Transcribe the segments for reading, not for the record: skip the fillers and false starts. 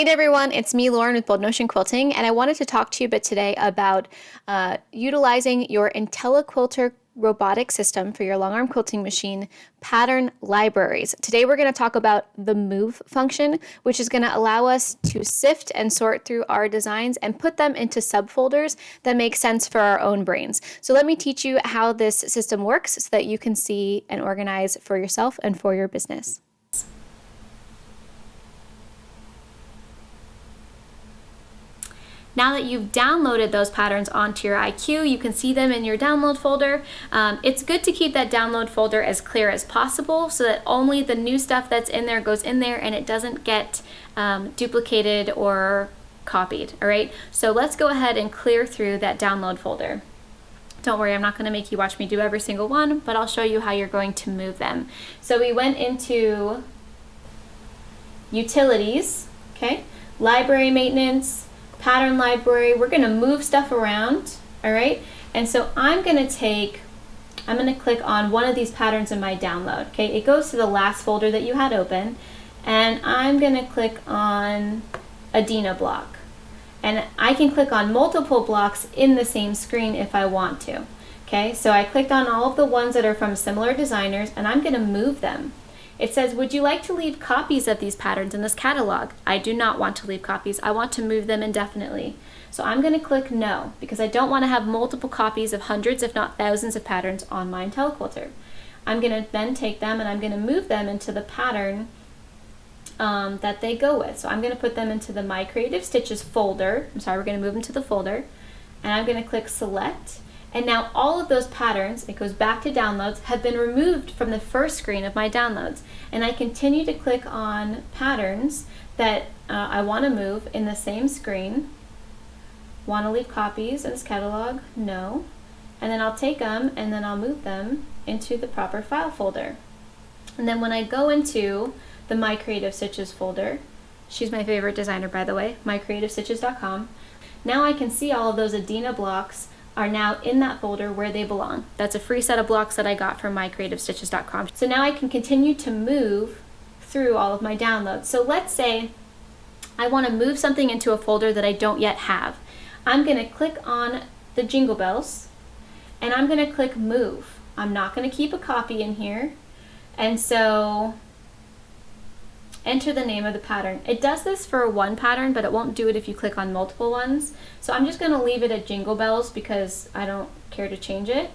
Hey everyone, it's me, Lauren with Bold Notion Quilting, and I wanted to talk to you a bit today about utilizing your IntelliQuilter robotic system for your long arm quilting machine pattern libraries. Today we're going to talk about the move function, which is going to allow us to sift and sort through our designs and put them into subfolders that make sense for our own brains. So let me teach you how this system works so that you can see and organize for yourself and for your business. Now that you've downloaded those patterns onto your IQ, you can see them in your download folder. It's good to keep that download folder as clear as possible so that only the new stuff that's in there goes in there and it doesn't get duplicated or copied, all right? So let's go ahead and clear through that download folder. Don't worry, I'm not going to make you watch me do every single one, but I'll show you how you're going to move them. So we went into Utilities, okay, Library Maintenance, Pattern Library. We're going to move stuff around, all right? And so I'm going to click on one of these patterns in my download, okay? It goes to the last folder that you had open, and I'm going to click on a Dina block. And I can click on multiple blocks in the same screen if I want to, okay? So I clicked on all of the ones that are from similar designers, and I'm going to move them. It says, would you like to leave copies of these patterns in this catalog? I do not want to leave copies. I want to move them indefinitely. So I'm going to click no, because I don't want to have multiple copies of hundreds, if not thousands of patterns on my IntelliQuilter. I'm going to then take them and I'm going to move them into the pattern that they go with. So I'm going to put them into the My Creative Stitches folder. I'm sorry, we're going to move them to the folder. And I'm going to click select. And now all of those patterns, it goes back to downloads, have been removed from the first screen of my downloads. And I continue to click on patterns that I want to move in the same screen. Want to leave copies in this catalog? No. And then I'll take them and then I'll move them into the proper file folder. And then when I go into the My Creative Stitches folder, she's my favorite designer, by the way, mycreativestitches.com, now I can see all of those Adina blocks are now in that folder where they belong. That's a free set of blocks that I got from mycreativestitches.com. So now I can continue to move through all of my downloads. So let's say I want to move something into a folder that I don't yet have. I'm going to click on the Jingle Bells and I'm going to click move. I'm not going to keep a copy in here. And so enter the name of the pattern. It does this for one pattern, but it won't do it if you click on multiple ones. So I'm just going to leave it at Jingle Bells because I don't care to change it.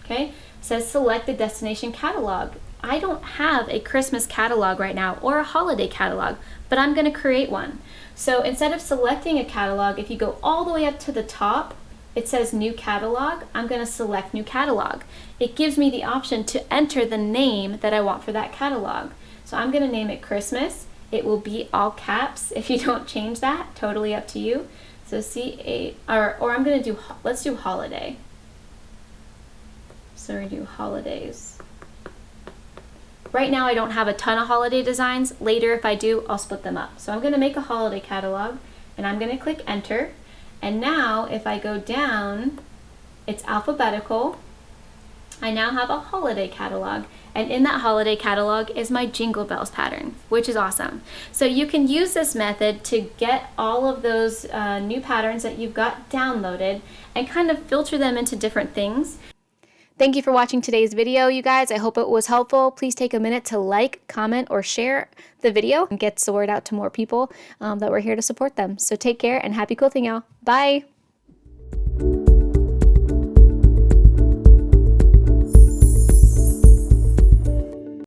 Okay, it says select the destination catalog. I don't have a Christmas catalog right now or a holiday catalog, but I'm going to create one. So instead of selecting a catalog, if you go all the way up to the top, it says new catalog. I'm going to select new catalog. It gives me the option to enter the name that I want for that catalog. So I'm going to name it Christmas. It will be all caps if you don't change that. Totally up to you. So C8, or I'm going to do, let's do holiday. So we're going to do holidays. Right now I don't have a ton of holiday designs. Later if I do, I'll split them up. So I'm going to make a holiday catalog and I'm going to click enter. And now if I go down, it's alphabetical. I now have a holiday catalog, and in that holiday catalog is my Jingle Bells pattern, which is awesome. So you can use this method to get all of those new patterns that you've got downloaded and kind of filter them into different things. Thank you for watching today's video, you guys. I hope it was helpful. Please take a minute to like, comment, or share the video and get the word out to more people that we're here to support them. So take care and happy quilting, y'all. Bye.